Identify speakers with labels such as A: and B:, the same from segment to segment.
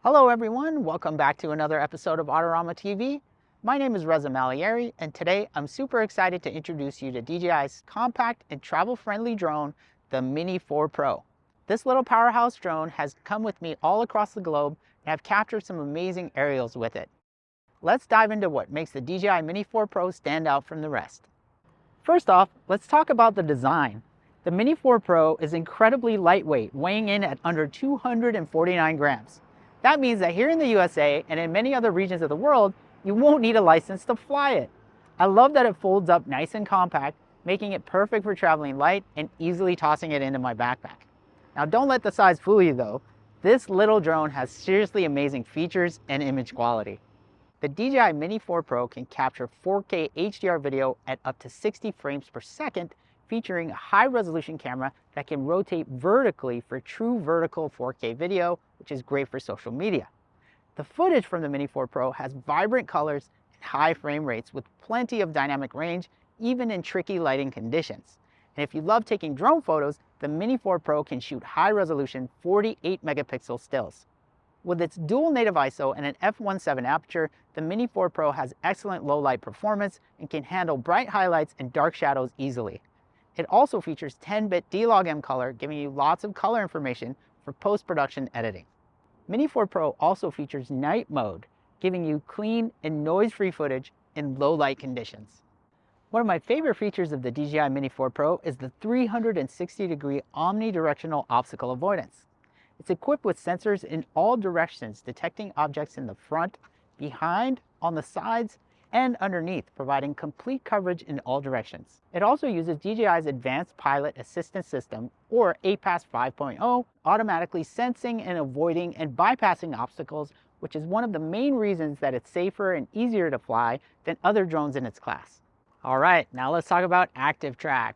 A: Hello everyone, welcome back to another episode of Adorama TV. My name is Reza Malayeri, and today I'm super excited to introduce you to DJI's compact and travel-friendly drone, the Mini 4 Pro. This little powerhouse drone has come with me all across the globe, and I've captured some amazing aerials with it. Let's dive into what makes the DJI Mini 4 Pro stand out from the rest. First off, let's talk about the design. The Mini 4 Pro is incredibly lightweight, weighing in at under 249 grams. That means that here in the USA and in many other regions of the world, you won't need a license to fly it. I love that it folds up nice and compact, making it perfect for traveling light and easily tossing it into my backpack. Now don't let the size fool you though. This little drone has seriously amazing features and image quality. The DJI Mini 4 Pro can capture 4K HDR video at up to 60 frames per second, featuring a high-resolution camera that can rotate vertically for true vertical 4K video, which is great for social media. The footage from the Mini 4 Pro has vibrant colors and high frame rates with plenty of dynamic range, even in tricky lighting conditions. And if you love taking drone photos, the Mini 4 Pro can shoot high-resolution 48 megapixel stills. With its dual native ISO and an f1.7 aperture, the Mini 4 Pro has excellent low-light performance and can handle bright highlights and dark shadows easily. It also features 10-bit D-Log-M color, giving you lots of color information for post-production editing. Mini 4 Pro also features night mode, giving you clean and noise-free footage in low-light conditions. One of my favorite features of the DJI Mini 4 Pro is the 360-degree omnidirectional obstacle avoidance. It's equipped with sensors in all directions, detecting objects in the front, behind, on the sides, and underneath, providing complete coverage in all directions. It also uses DJI's Advanced Pilot Assistance System, or APAS 5.0, automatically sensing and avoiding and bypassing obstacles, which is one of the main reasons that it's safer and easier to fly than other drones in its class. All right, now let's talk about ActiveTrack.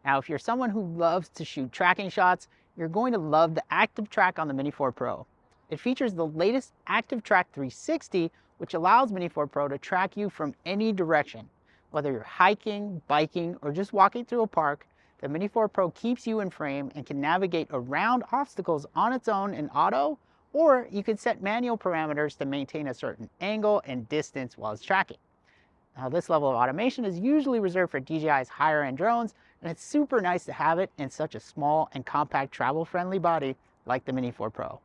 A: Now, if you're someone who loves to shoot tracking shots, you're going to love the ActiveTrack on the Mini 4 Pro. It features the latest ActiveTrack 360, which allows Mini 4 Pro to track you from any direction. Whether you're hiking, biking, or just walking through a park, the Mini 4 Pro keeps you in frame and can navigate around obstacles on its own in auto, or you can set manual parameters to maintain a certain angle and distance while it's tracking. Now, this level of automation is usually reserved for DJI's higher-end drones, and it's super nice to have it in such a small and compact travel-friendly body like the Mini 4 Pro.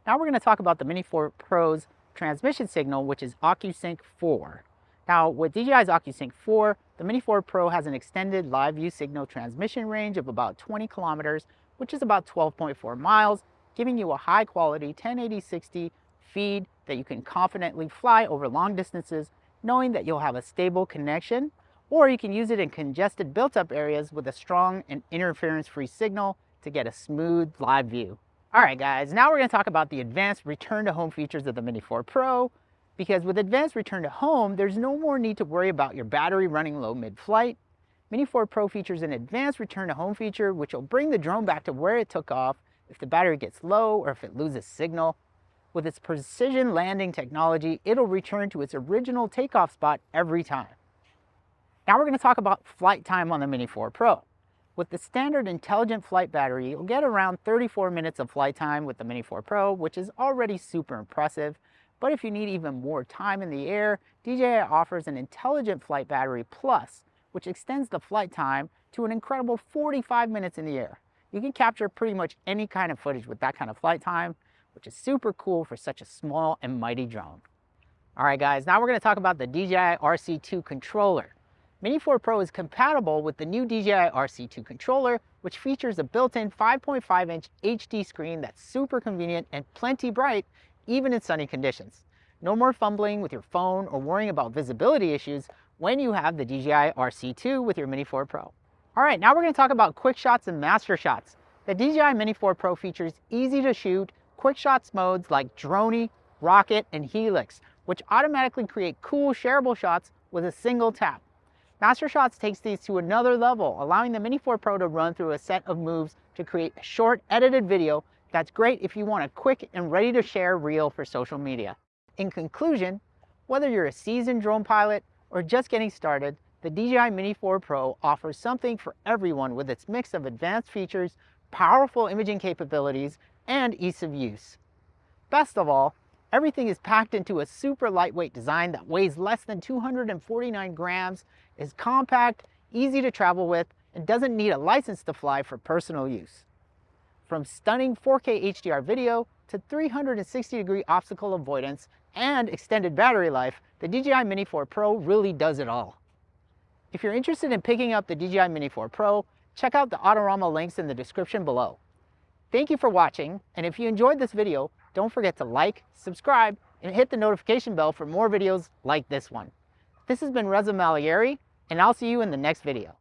A: Now we're going to talk about the Mini 4 Pro's transmission signal, which is OcuSync 4. Now, with DJI's OcuSync 4, the Mini 4 Pro has an extended live view signal transmission range of about 20 kilometers, which is about 12.4 miles, giving you a high-quality 1080-60 feed that you can confidently fly over long distances, knowing that you'll have a stable connection, or you can use it in congested built-up areas with a strong and interference-free signal to get a smooth live view. All right, guys, now we're going to talk about the advanced return to home features of the Mini 4 Pro, because with advanced return to home, there's no more need to worry about your battery running low mid-flight. Mini 4 Pro features an advanced return to home feature, which will bring the drone back to where it took off if the battery gets low or if it loses signal. With its precision landing technology, it'll return to its original takeoff spot every time. Now we're going to talk about flight time on the Mini 4 Pro. With the standard intelligent flight battery, you'll get around 34 minutes of flight time with the Mini 4 Pro, which is already super impressive. But if you need even more time in the air, DJI offers an Intelligent Flight Battery Plus, which extends the flight time to an incredible 45 minutes in the air. You can capture pretty much any kind of footage with that kind of flight time, which is super cool for such a small and mighty drone. All right, guys, now we're going to talk about the DJI RC2 controller. Mini 4 Pro is compatible with the new DJI RC2 controller, which features a built-in 5.5-inch HD screen that's super convenient and plenty bright, even in sunny conditions. No more fumbling with your phone or worrying about visibility issues when you have the DJI RC2 with your Mini 4 Pro. All right, now we're going to talk about QuickShots and MasterShots. The DJI Mini 4 Pro features easy-to-shoot QuickShots modes like Droney, Rocket, and Helix, which automatically create cool shareable shots with a single tap. MasterShots takes these to another level, allowing the Mini 4 Pro to run through a set of moves to create a short, edited video that's great if you want a quick and ready-to-share reel for social media. In conclusion, whether you're a seasoned drone pilot or just getting started, the DJI Mini 4 Pro offers something for everyone with its mix of advanced features, powerful imaging capabilities, and ease of use. Best of all, Everything is packed into a super lightweight design that weighs less than 249 grams, is compact, easy to travel with, and doesn't need a license to fly for personal use. From stunning 4K HDR video to 360-degree obstacle avoidance and extended battery life, the DJI Mini 4 Pro really does it all. If you're interested in picking up the DJI Mini 4 Pro, check out the Adorama links in the description below. Thank you for watching, and if you enjoyed this video, don't forget to like, subscribe, and hit the notification bell for more videos like this one. This has been Reza Malayeri, and I'll see you in the next video.